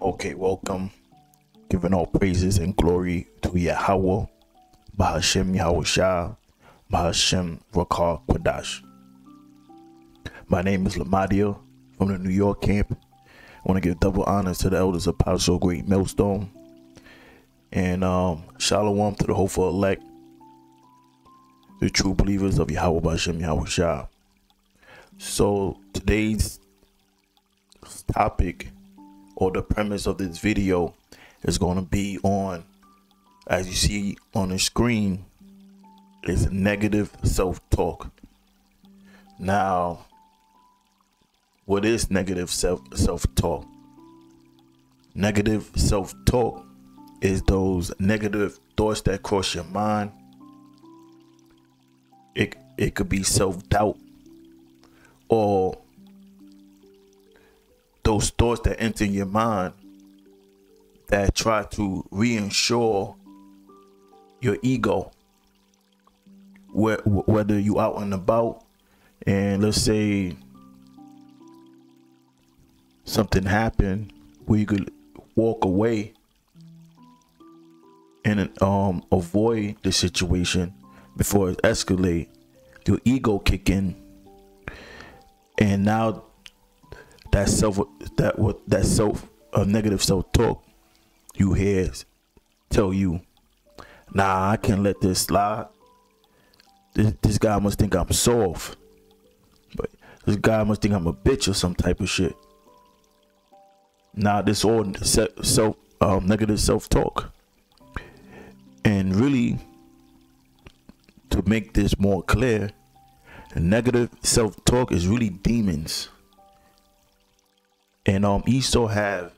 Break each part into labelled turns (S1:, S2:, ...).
S1: Okay, welcome. Giving all praises and glory to Yahweh, Bahashem Yahushua, Bahashem Rakar Kwadash. My name is Lamadia from the New York camp. I want to give double honors to the elders of Apostle Great Millstone. And shalom to the hopeful elect, the true believers of Yahweh Bahashem Yahushua. So today's topic, or the premise of this video, is going to be on, as you see on the screen, is negative self-talk. Now, what is negative self-talk? Negative self-talk is those negative thoughts that cross your mind. It could be self-doubt, or those thoughts that enter your mind that try to reassure your ego. Whether you out and about, and let's say something happened where you could walk away and avoid the situation before it escalates, your ego kick in, and now that negative self-talk you hear tell you, nah, I can't let this slide. This guy must think I'm soft. But this guy must think I'm a bitch or some type of shit. Nah, this all negative self-talk. And really, to make this more clear, negative self-talk is really demons. And Esau have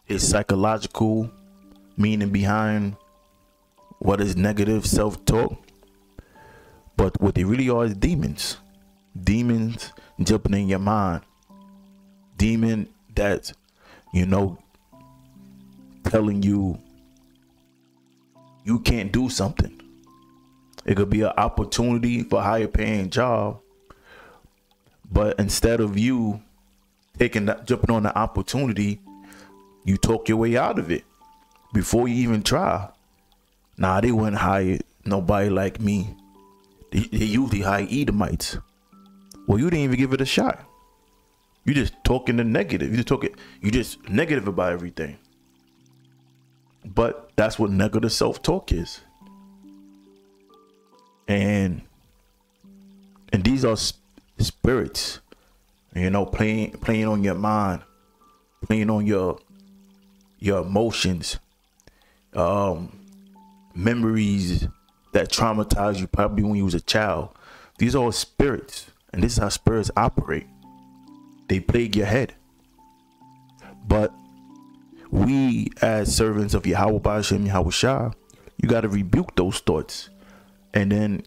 S1: his psychological meaning behind what is negative self-talk, but what they really are is demons. Demons jumping in your mind. Demon that, telling you you can't do something. It could be an opportunity for a higher paying job, but instead of you jumping on the opportunity, you talk your way out of it before you even try. Nah, they wouldn't hire nobody like me. They usually hire Edomites. Well, you didn't even give it a shot. You just talking the negative. You just negative about everything. But that's what negative self-talk is. And these are spirits, playing on your mind, playing on your emotions, memories that traumatized you probably when you was a child. These are all spirits, and this is how spirits operate. They plague your head. But we, as servants of Yahweh Bahashem Yahushua, you got to rebuke those thoughts. And then,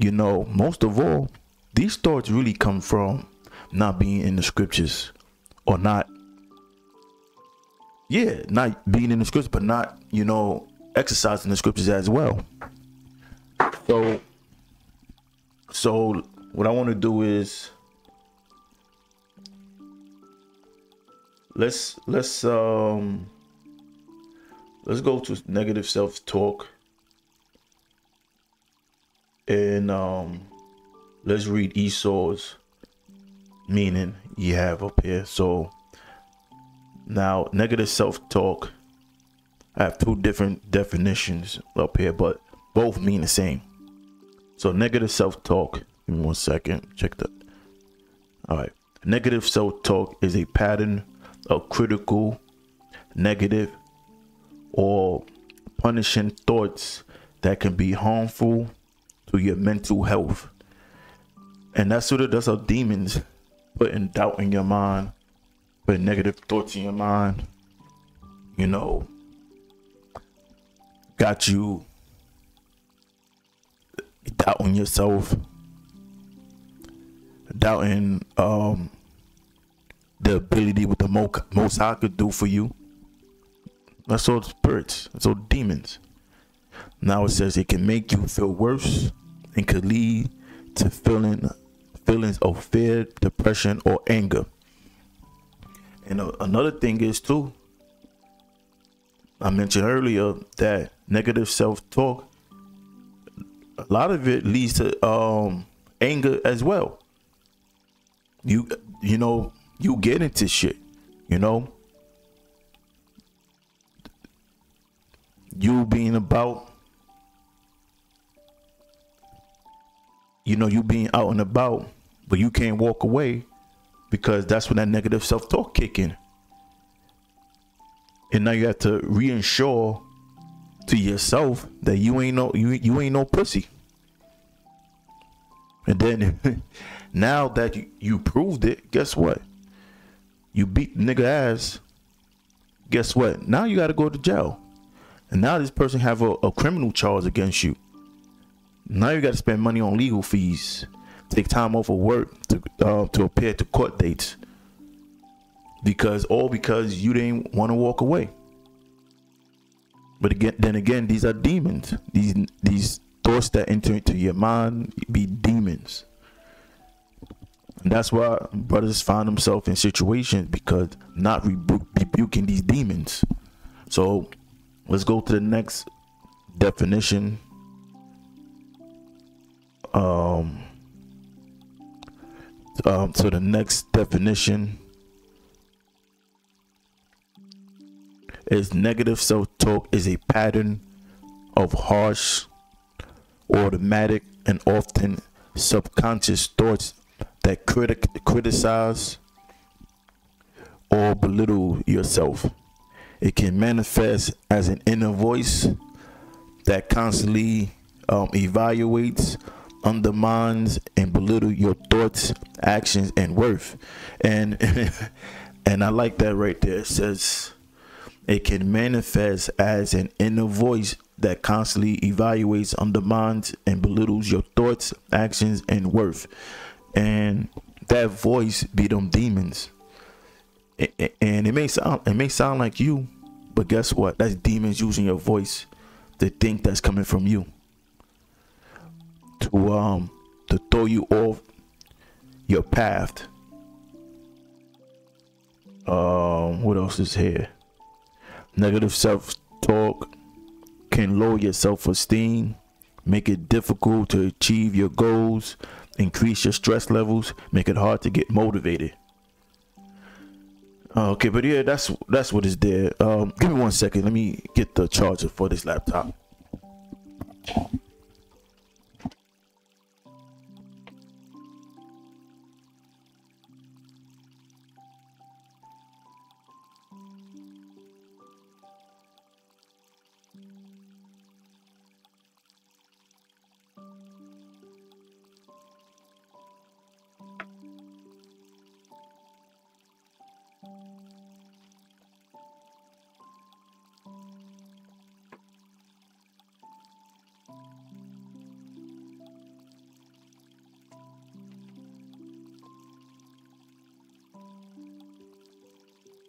S1: most of all, these thoughts really come from not being in the scriptures, or not being in the scriptures, but not, exercising the scriptures as well. So what I want to do is let's go to negative self-talk, and let's read Esau's meaning you have up here. So now, negative self-talk, I have two different definitions up here, but both mean the same. So negative self-talk, give me 1 second, check that. All right. Negative self-talk is a pattern of critical, negative, or punishing thoughts that can be harmful to your mental health. And that's how demons putting doubt in your mind, putting negative thoughts in your mind, got you doubting yourself, doubting the ability what the Most High could do for you. That's all spirits. That's all demons. Now it says it can make you feel worse and could lead to feelings of fear, depression, or anger. And another thing is too, I mentioned earlier that negative self-talk, a lot of it leads to anger as well. You know, you get into shit, you know, you being about, you know, you being out and about, but you can't walk away because that's when that negative self-talk kick in. And now you have to reinsure to yourself that you ain't no pussy. And then now that you proved it, guess what? You beat the nigga ass. Guess what? Now you got to go to jail. And now this person have a criminal charge against you. Now you got to spend money on legal fees, take time off of work to appear to court dates, because you didn't want to walk away. But again, these are demons. These thoughts that enter into your mind be demons. And that's why brothers find themselves in situations because not rebuking these demons. So let's go to the next definition. So the next definition is negative self-talk is a pattern of harsh, automatic, and often subconscious thoughts that criticize or belittle yourself. It can manifest as an inner voice that constantly evaluates, undermines, and belittle your thoughts, actions, and worth. And and I like that right there. It says it can manifest as an inner voice that constantly evaluates, undermines, and belittles your thoughts, actions, and worth. And that voice be them demons. And it may sound like you, but guess what? That's demons using your voice to think that's coming from you, to throw you off your path. What else is here? Negative self-talk can lower your self-esteem, make it difficult to achieve your goals, increase your stress levels, make it hard to get motivated. Okay, but yeah, that's what is there. Give me 1 second. Let me get the charger for this laptop.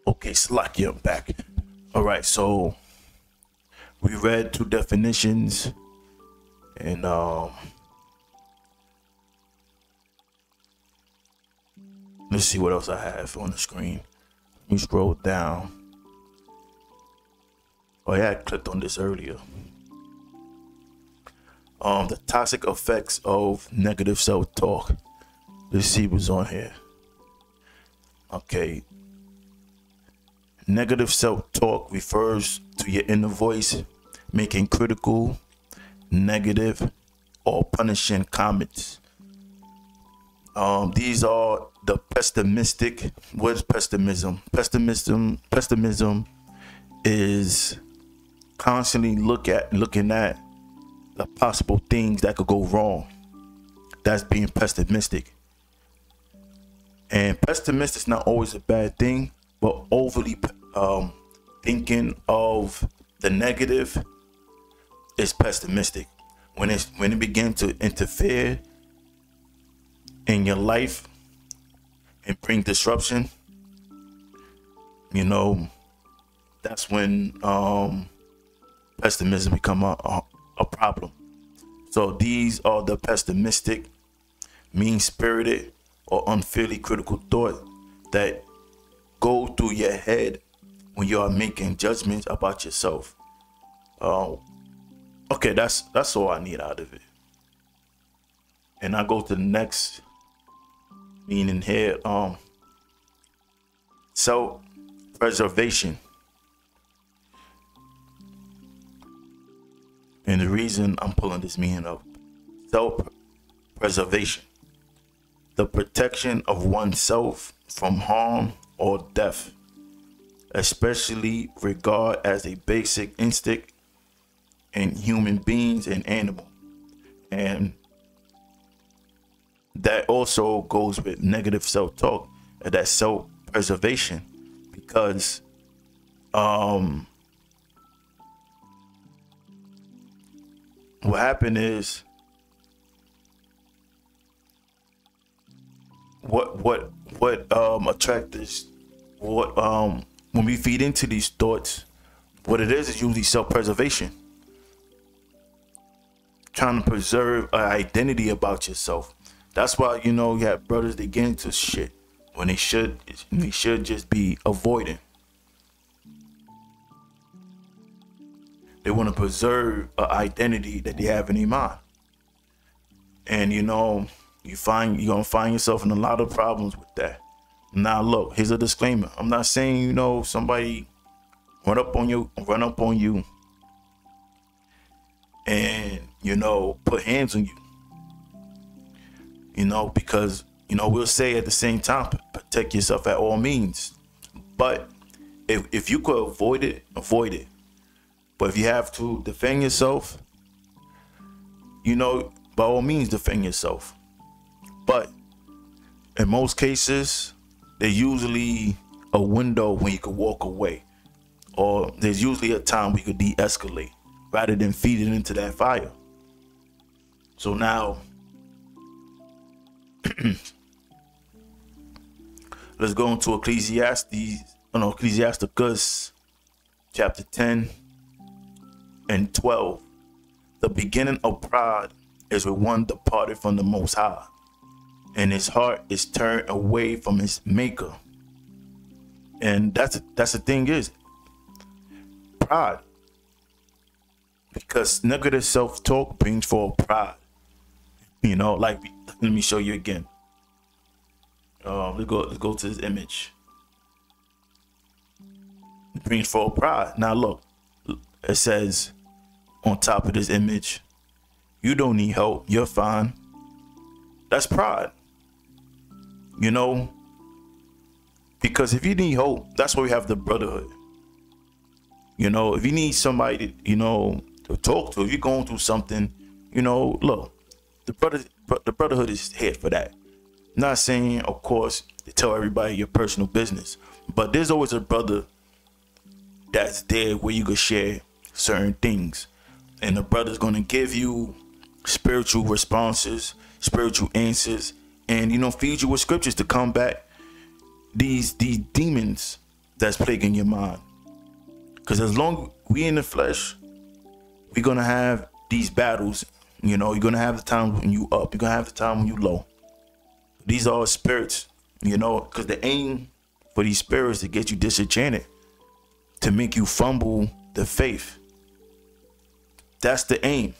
S1: Okay, Slacky, I'm back. All right, so we read 2 definitions, and let's see what else I have on the screen. Let me scroll down. Oh yeah, I clicked on this earlier. The toxic effects of negative self-talk. Let's see what's on here. Okay. Negative self-talk refers to your inner voice making critical, negative, or punishing comments. These are the pessimistic. What is pessimism? Pessimism is constantly looking at the possible things that could go wrong. That's being pessimistic. And pessimistic is not always a bad thing, but overly thinking of the negative is pessimistic. When it begins to interfere in your life and bring disruption, you know, that's when pessimism become a problem. So these are the pessimistic, mean-spirited, or unfairly critical thought that go through your head when you are making judgments about yourself. Okay, that's all I need out of it. And I go to the next meaning here. Self-preservation. And the reason I'm pulling this meaning up, self-preservation, the protection of oneself from harm or death, especially regard as a basic instinct in human beings and animals. And that also goes with negative self-talk, that self-preservation, because what happened is what attract this, when we feed into these thoughts, what it is usually self-preservation, trying to preserve an identity about yourself. That's why, you know, you have brothers that get into shit when they should just be avoiding. They want to preserve an identity that they have in their mind. And, you know, you're going to find yourself in a lot of problems with that. Now, look, here's a disclaimer. I'm not saying, you know, somebody run up on you and, you know, put hands on you. You know, because, you know, we'll say at the same time, protect yourself at all means. But if you could avoid it, avoid it. But if you have to defend yourself, you know, by all means, defend yourself. But in most cases, there's usually a window when you could walk away. Or there's usually a time we could de-escalate rather than feeding into that fire. So now, let's go into Ecclesiasticus chapter 10 and 12. The beginning of pride is with one departed from the Most High, and his heart is turned away from his maker. And that's the thing is pride, because negative self-talk brings forth pride. You know, like, let me show you again. Let's go to this image. It brings forth pride. Now look, it says on top of this image, you don't need help, you're fine. That's pride. You know, because if you need hope, that's why we have the brotherhood. You know, if you need somebody, you know, to talk to, if you're going through something, you know, look, the brotherhood is here for that. Not saying, of course, to tell everybody your personal business, but there's always a brother that's there where you can share certain things, and the brother's going to give you spiritual responses, spiritual answers, and, you know, feed you with scriptures to combat these demons that's plaguing your mind. Because as long as we in the flesh, we're going to have these battles. You know, you're going to have the time when you up, you're going to have the time when you low. These are spirits, you know, because the aim for these spirits to get you disenchanted, to make you fumble the faith. That's the aim.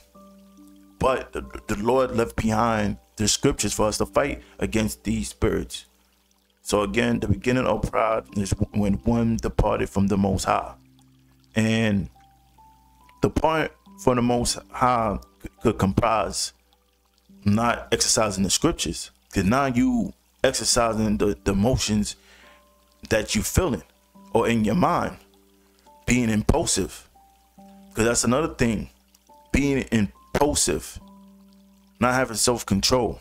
S1: But the Lord left behind the scriptures for us to fight against these spirits. So again, the beginning of pride is when one departed from the Most High. And the part for the Most High could comprise not exercising the scriptures, because now you exercising the emotions that you feeling or in your mind, being impulsive. Because that's another thing, being impulsive, not having self-control.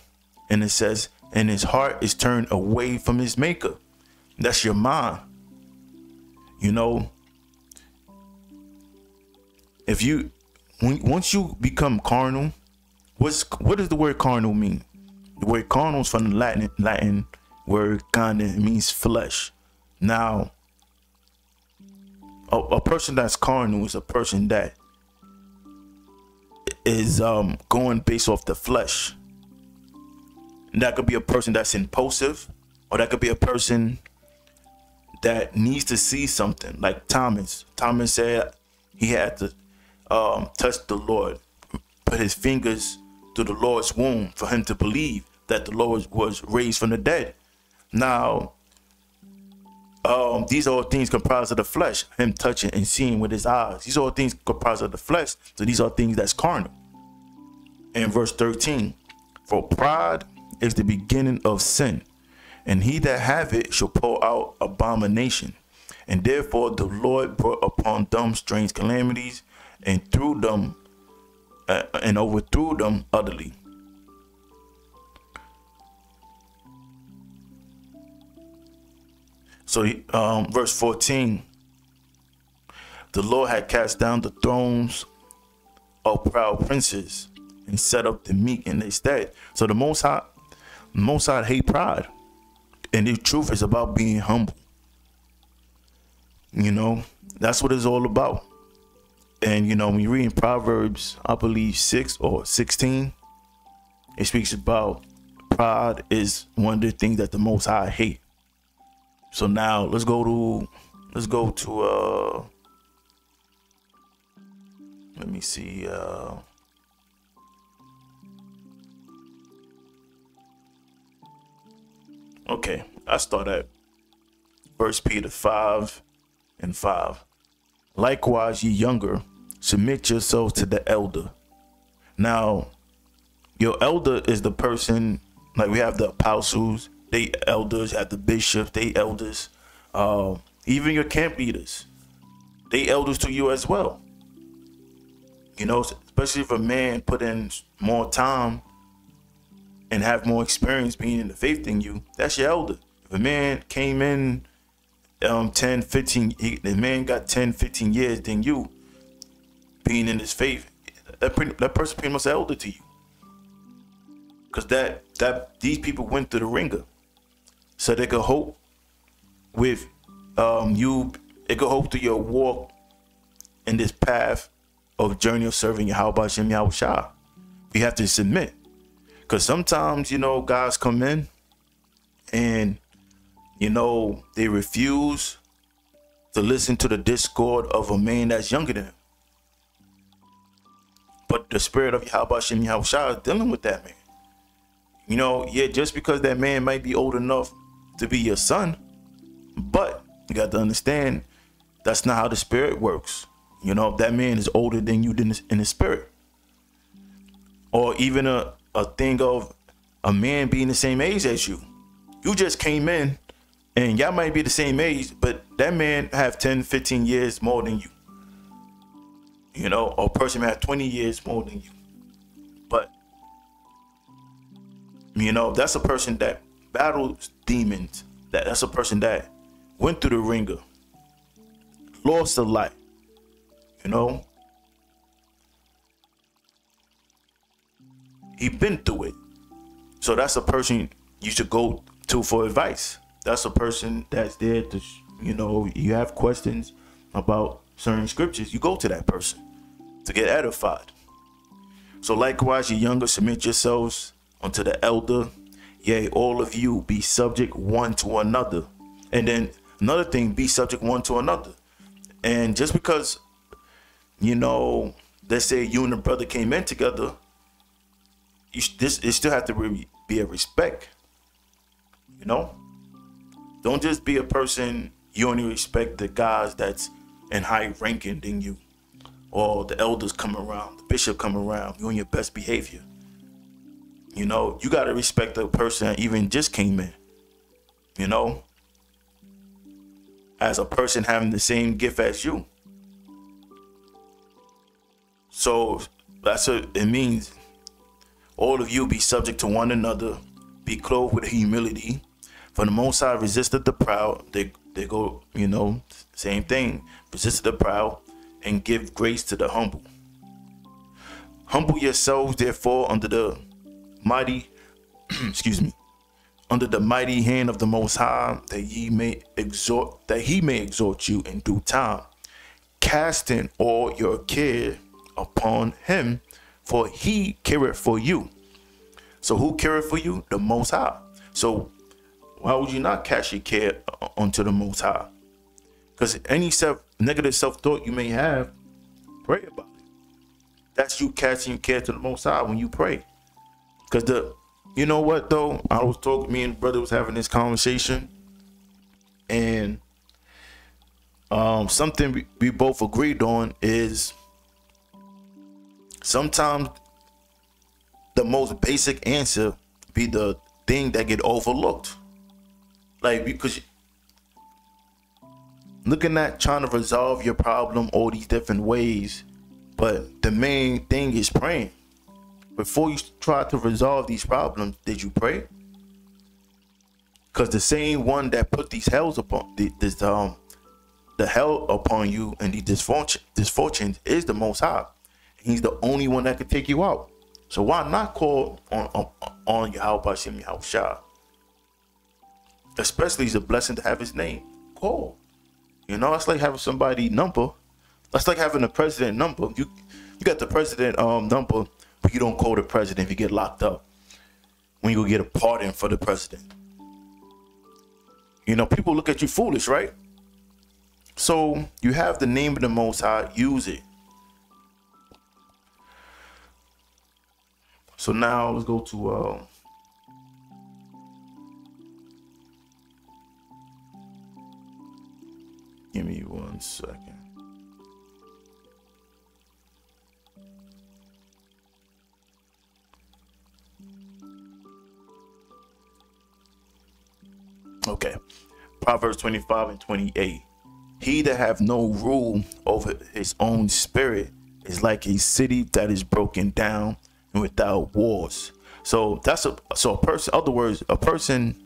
S1: And it says, and his heart is turned away from his maker. That's your mind. You know, if you, once you become carnal, what does the word carnal mean? The word carnal is from the Latin word carne, means flesh. Now, a person that's carnal is a person that is going based off the flesh. And that could be a person that's impulsive, or that could be a person that needs to see something, like Thomas. Thomas said he had to touch the Lord, put his fingers to the Lord's womb for him to believe that the Lord was raised from the dead. Now, these are all things comprised of the flesh, him touching and seeing with his eyes. These are all things comprised of the flesh. So these are things that's carnal. In verse 13, for pride is the beginning of sin, and he that have it shall pour out abomination. And therefore the Lord brought upon them strange calamities, and threw them and overthrew them utterly. So verse 14, the Lord had cast down the thrones of proud princes and set up the meek in their stead. So the Most High hate pride, and the truth is about being humble. You know, that's what it's all about. And you know, when you read in Proverbs, I believe 6 or 16, it speaks about pride is one of the things that the Most High hate. So now let's go to let me see, okay, I start at 1 Peter 5:5. Likewise, ye younger, submit yourselves to the elder. Now, your elder is the person, like we have the apostles, they elders, have the bishops, they elders, even your camp leaders, they elders to you as well. You know, especially if a man put in more time and have more experience being in the faith than you, that's your elder. If a man came in 10, 15, the man got 10, 15 years than you being in this faith, that person pretty much an elder to you. Because that these people went through the ringer. So they could hope with you, it could hope through your walk in this path of journey of serving Yahweh Hashem Yahweh Shah. You have to submit. Because sometimes, you know, guys come in and, you know, they refuse to listen to the discord of a man that's younger than them. But the spirit of Yahweh Hashem Yahweh Shah is dealing with that man. You know, yeah, just because that man might be old enough to be your son, but you got to understand that's not how the spirit works. You know, if that man is older than you in the spirit, or even a thing of a man being the same age as you. You just came in and y'all might be the same age, but that man have 10, 15 years more than you. You know, or a person may have 20 years more than you. But, you know, that's a person that battles demons. That's a person that went through the ringer, lost a lot, you know. He been through it. So that's a person you should go to for advice. That's a person that's there to, you know, you have questions about certain scriptures, you go to that person to get edified. So likewise, you younger, submit yourselves unto the elder. Yea, all of you be subject one to another. And then another thing, be subject one to another. And just because, you know, let's say you and a brother came in together, it still have to be a respect. You know, don't just be a person you only respect the guys that's in high ranking than you, or the elders come around, the bishop come around, you on your best behavior. You know, you got to respect the person that even just came in, you know, as a person having the same gift as you. So that's what it means. All of you be subject to one another, be clothed with humility. For the Most High resisted the proud. They go, you know, same thing. Resist the proud and give grace to the humble. Humble yourselves, therefore, under the mighty, under the mighty hand of the Most High, that he may exhort you in due time, casting all your care upon him, for he careth for you. So who careth for you? The Most High. So why would you not cast your care unto the Most High? Because any negative self-thought you may have, pray about it. That's you casting your care to the Most High when you pray. Because you know what though? I was talking, me and brother was having this conversation, and something we both agreed on is sometimes the most basic answer be the thing that get overlooked. Like, because looking at trying to resolve your problem all these different ways, but the main thing is praying. Before you try to resolve these problems, did you pray? Because the same one that put these hells upon the hell upon you and these disfortunes is the Most High. He's the only one that can take you out. So why not call on Yahweh Hashem Yahushua? Especially it's a blessing to have his name. Call. You know, it's like having somebody number. That's like having a president number. You got the president number, but you don't call the president if you get locked up. When you go get a pardon for the president. You know, people look at you foolish, right? So you have the name of the Most High, use it. So now let's go to give me 1 second. Okay. Proverbs 25 and 28. He that have no rule over his own spirit is like a city that is broken down and without walls. So that's a person, in other words, a person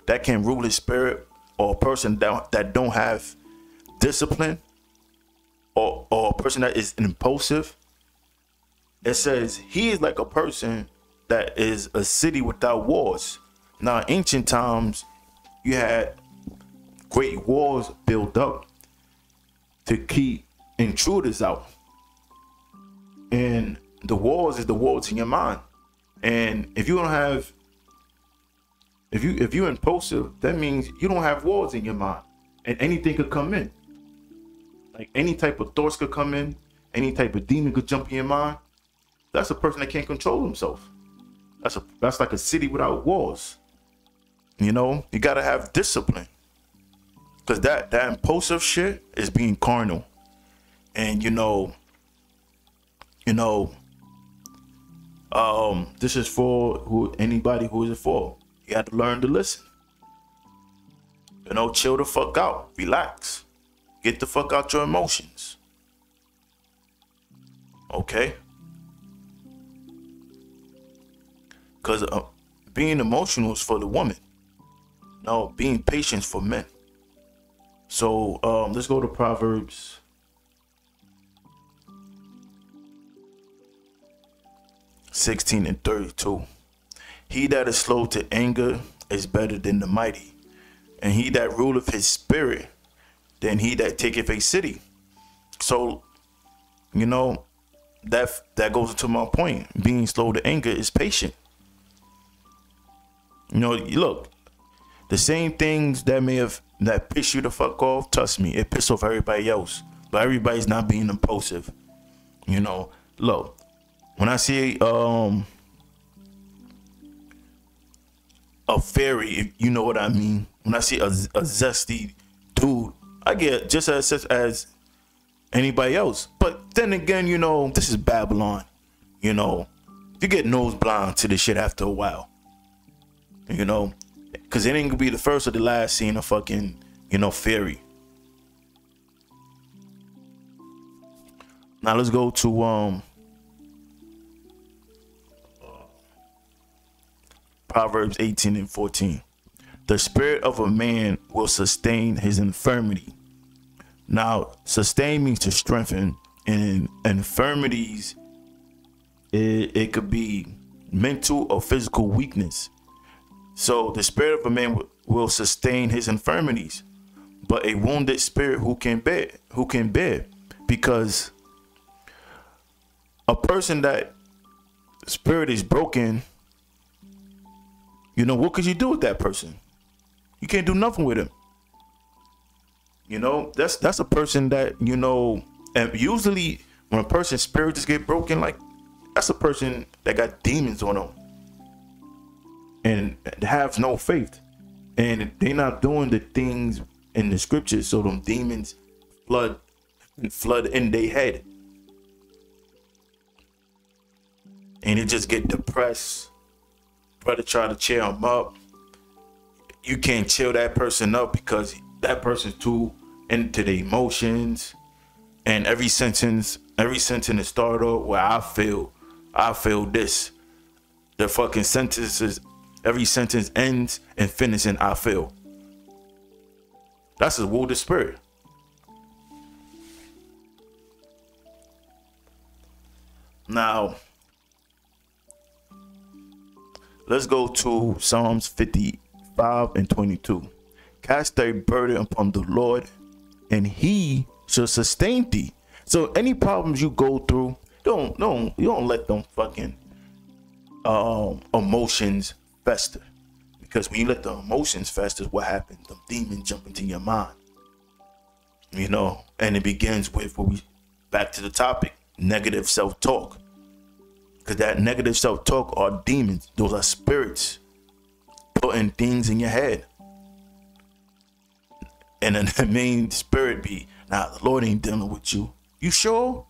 S1: that can rule his spirit, or a person that don't have discipline, or a person that is impulsive. It says he is like a person that is a city without walls. Now, in ancient times, you had great walls built up to keep intruders out. And the walls is the walls in your mind. And if you don't have, if you're impulsive, that means you don't have walls in your mind. And anything could come in. Like any type of thoughts could come in, any type of demon could jump in your mind. That's a person that can't control himself. That's like a city without walls. You know, you gotta have discipline. Because that impulsive shit is being carnal. And this is for anybody who is it for. You have to learn to listen. Chill the fuck out. Relax. Get the fuck out your emotions. Okay? Because being emotional is for the woman. No, being patient is for men. So let's go to Proverbs 16 and 32. He that is slow to anger is better than the mighty, and he that ruleth his spirit than he that taketh a city. So, that goes into my point. Being slow to anger is patient. Look, the same things that piss you the fuck off, trust me, it piss off everybody else. But everybody's not being impulsive. Look, when I see a fairy, if you know what I mean. When I see a zesty dude, I get just as anybody else. But then again, this is Babylon. You get nose blind to this shit after a while. Because it ain't gonna be the first or the last seeing a fucking, fairy. Now let's go to Proverbs 18 and 14. The spirit of a man will sustain his infirmity. Now, sustain means to strengthen, and infirmities, it could be mental or physical weakness. So the spirit of a man will sustain his infirmities, but a wounded spirit who can bear, because a person that spirit is broken, what could you do with that person? You can't do nothing with him. You know, that's a person that, you know, and usually when a person's spirit just get broken, like, that's a person that got demons on them and have no faith, and they're not doing the things in the scriptures, so them demons flood in their head, and they just get depressed. Brother try to cheer them up. You can't chill that person up because that person's too into the emotions, and every sentence is started off where I feel this. The fucking sentences, every sentence ends and finishes in I feel. That's a wounded spirit. Now, let's go to Psalms 55 and 22. Cast thy burden upon the Lord, and he shall sustain thee. So any problems you go through, you don't let them fucking emotions fester. Because when you let the emotions fester, what happens? The demons jump into your mind. You know, and it begins with back to the topic, negative self-talk. Because that negative self-talk are demons. Those are spirits putting things in your head. And then the main spirit be, nah, the Lord ain't dealing with you. You sure?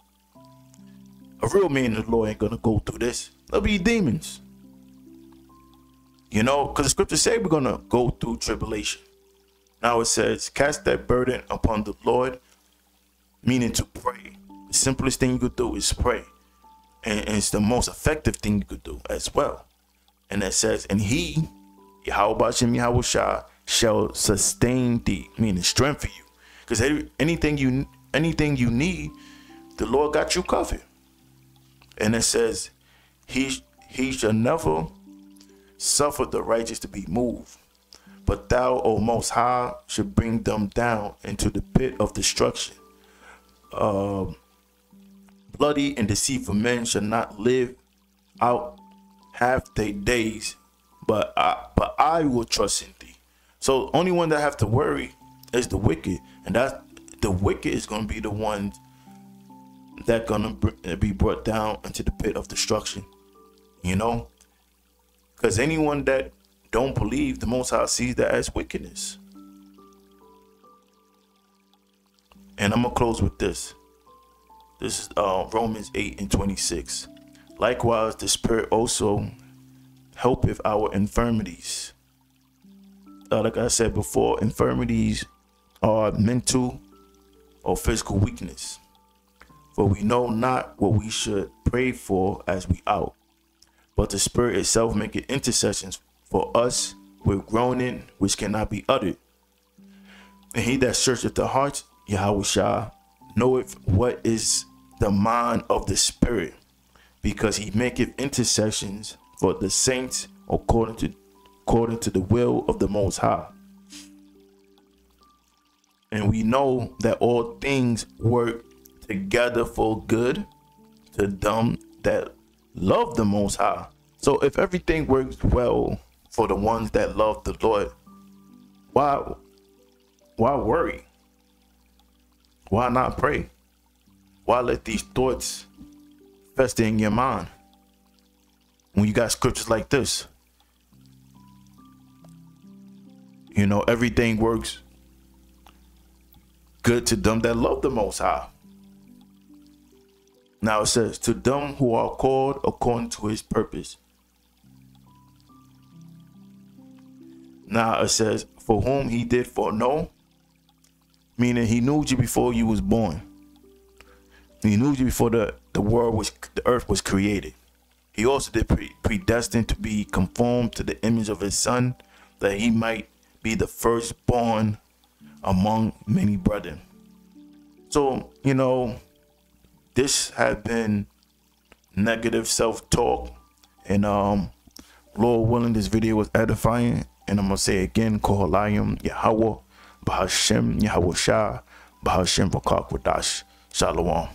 S1: A real man of the Lord ain't gonna go through this. There'll be demons. You know, because the scriptures say we're gonna go through tribulation. Now it says, cast that burden upon the Lord, meaning to pray. The simplest thing you could do is pray. And it's the most effective thing you could do as well. And it says, and he, Yahweh Bashem Yahweh Shah, shall sustain thee, meaning strengthen you. Because anything you need, the Lord got you covered. And it says, he shall never suffer the righteous to be moved, but thou, O Most High, should bring them down into the pit of destruction. Bloody and deceitful men shall not live out half their days, but I will trust in thee. So only one that have to worry is the wicked, and that the wicked is going to be the ones that going to be brought down into the pit of destruction. You know, because anyone that don't believe, the Most High sees that as wickedness. And I'm gonna close with this. This is Romans 8 and 26. Likewise, the Spirit also helpeth our infirmities. Like I said before, infirmities are mental or physical weakness. For we know not what we should pray for as we ought, but the Spirit itself maketh intercessions for us with groaning which cannot be uttered. And he that searcheth the hearts, Yahweh Shah, knoweth what is the mind of the Spirit, because he maketh intercessions for the saints according to the will of the Most High. And we know that all things work together for good to them that love the Most High. So if everything works well for the ones that love the Lord, why worry? Why not pray? Why let these thoughts fester in your mind when you got scriptures like this? You know, everything works good to them that love the Most High. Now it says, to them who are called according to his purpose. Now it says, for whom he did foreknow, meaning he knew you before you was born. He knew you before the earth was created. He also did predestined to be conformed to the image of his son, that he might be the firstborn among many brethren. So, you know, this has been negative self-talk, and Lord willing, this video was edifying. And I'm gonna say again, Kohalayim Yahweh, Bahashem Yahweh Shah, Bahashem Vakak Wadash, Shalom.